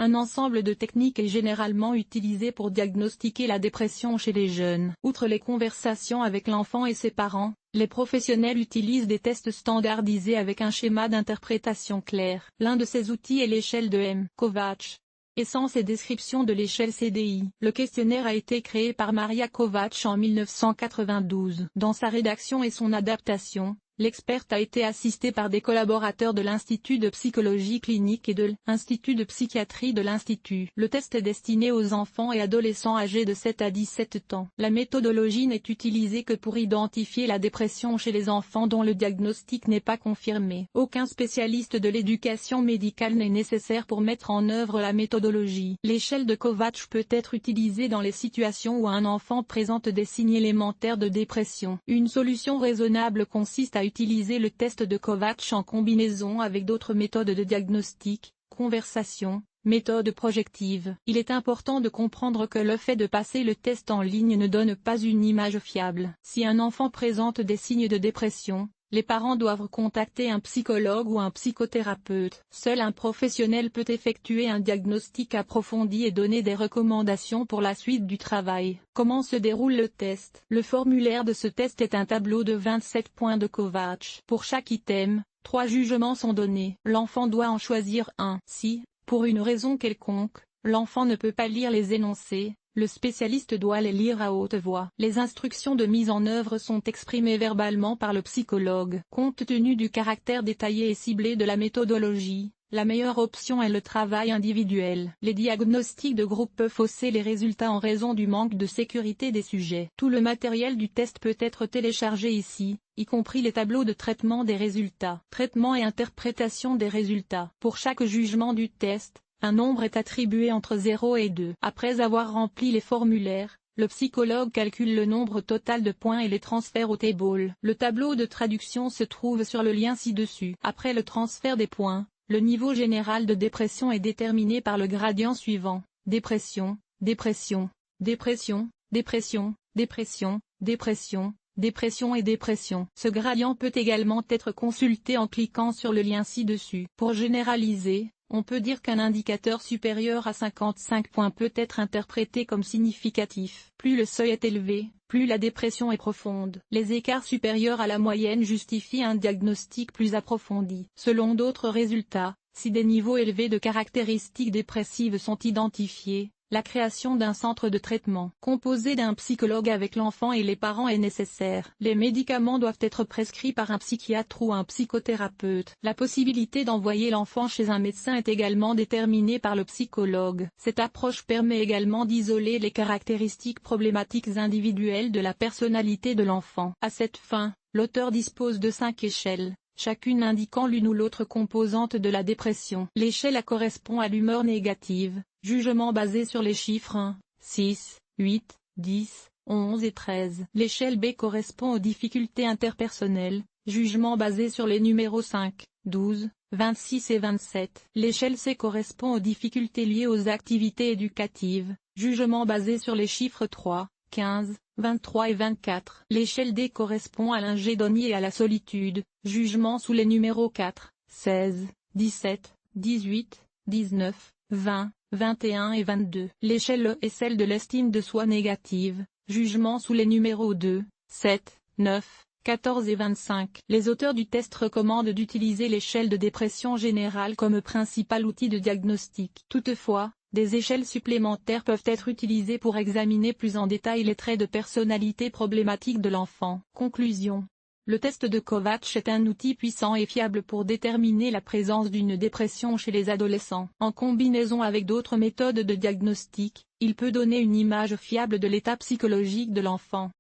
Un ensemble de techniques est généralement utilisé pour diagnostiquer la dépression chez les jeunes. Outre les conversations avec l'enfant et ses parents, les professionnels utilisent des tests standardisés avec un schéma d'interprétation clair. L'un de ces outils est l'échelle de M. Kovács. Essence et description de l'échelle CDI. Le questionnaire a été créé par Maria Kovács en 1992. Dans sa rédaction et son adaptation, l'experte a été assistée par des collaborateurs de l'Institut de psychologie clinique et de l'Institut de psychiatrie de l'Institut. Le test est destiné aux enfants et adolescents âgés de 7 à 17 ans. La méthodologie n'est utilisée que pour identifier la dépression chez les enfants dont le diagnostic n'est pas confirmé. Aucun spécialiste de l'éducation médicale n'est nécessaire pour mettre en œuvre la méthodologie. L'échelle de Kovács peut être utilisée dans les situations où un enfant présente des signes élémentaires de dépression. Une solution raisonnable consiste à utiliser le test de Kovács en combinaison avec d'autres méthodes de diagnostic, conversation, méthode projective. Il est important de comprendre que le fait de passer le test en ligne ne donne pas une image fiable. Si un enfant présente des signes de dépression, les parents doivent contacter un psychologue ou un psychothérapeute. Seul un professionnel peut effectuer un diagnostic approfondi et donner des recommandations pour la suite du travail. Comment se déroule le test? Le formulaire de ce test est un tableau de 27 points de Kovács. Pour chaque item, 3 jugements sont donnés. L'enfant doit en choisir un. Si, pour une raison quelconque, l'enfant ne peut pas lire les énoncés, le spécialiste doit les lire à haute voix. Les instructions de mise en œuvre sont exprimées verbalement par le psychologue. Compte tenu du caractère détaillé et ciblé de la méthodologie, la meilleure option est le travail individuel. Les diagnostics de groupe peuvent fausser les résultats en raison du manque de sécurité des sujets. Tout le matériel du test peut être téléchargé ici, y compris les tableaux de traitement des résultats. Traitement et interprétation des résultats. Pour chaque jugement du test, un nombre est attribué entre 0 et 2. Après avoir rempli les formulaires, le psychologue calcule le nombre total de points et les transfère au table. Le tableau de traduction se trouve sur le lien ci-dessus. Après le transfert des points, le niveau général de dépression est déterminé par le gradient suivant. Dépression, dépression, dépression, dépression, dépression, dépression, dépression et dépression. Ce gradient peut également être consulté en cliquant sur le lien ci-dessus. Pour généraliser, on peut dire qu'un indicateur supérieur à 55 points peut être interprété comme significatif. Plus le seuil est élevé, plus la dépression est profonde. Les écarts supérieurs à la moyenne justifient un diagnostic plus approfondi. Selon d'autres résultats, si des niveaux élevés de caractéristiques dépressives sont identifiés, la création d'un centre de traitement composé d'un psychologue avec l'enfant et les parents est nécessaire. Les médicaments doivent être prescrits par un psychiatre ou un psychothérapeute. La possibilité d'envoyer l'enfant chez un médecin est également déterminée par le psychologue. Cette approche permet également d'isoler les caractéristiques problématiques individuelles de la personnalité de l'enfant. À cette fin, l'auteur dispose de 5 échelles, chacune indiquant l'une ou l'autre composante de la dépression. L'échelle A correspond à l'humeur négative, jugement basé sur les chiffres 1, 6, 8, 10, 11 et 13. L'échelle B correspond aux difficultés interpersonnelles, jugement basé sur les numéros 5, 12, 26 et 27. L'échelle C correspond aux difficultés liées aux activités éducatives, jugement basé sur les chiffres 3, 15, 23 et 24. L'échelle D correspond à l'ingédonie et à la solitude, jugement sous les numéros 4, 16, 17, 18, 19, 20, 21 et 22. L'échelle E est celle de l'estime de soi négative, jugement sous les numéros 2, 7, 9, 14 et 25. Les auteurs du test recommandent d'utiliser l'échelle de dépression générale comme principal outil de diagnostic. Toutefois, des échelles supplémentaires peuvent être utilisées pour examiner plus en détail les traits de personnalité problématiques de l'enfant. Conclusion. Le test de Kovács est un outil puissant et fiable pour déterminer la présence d'une dépression chez les adolescents. En combinaison avec d'autres méthodes de diagnostic, il peut donner une image fiable de l'état psychologique de l'enfant.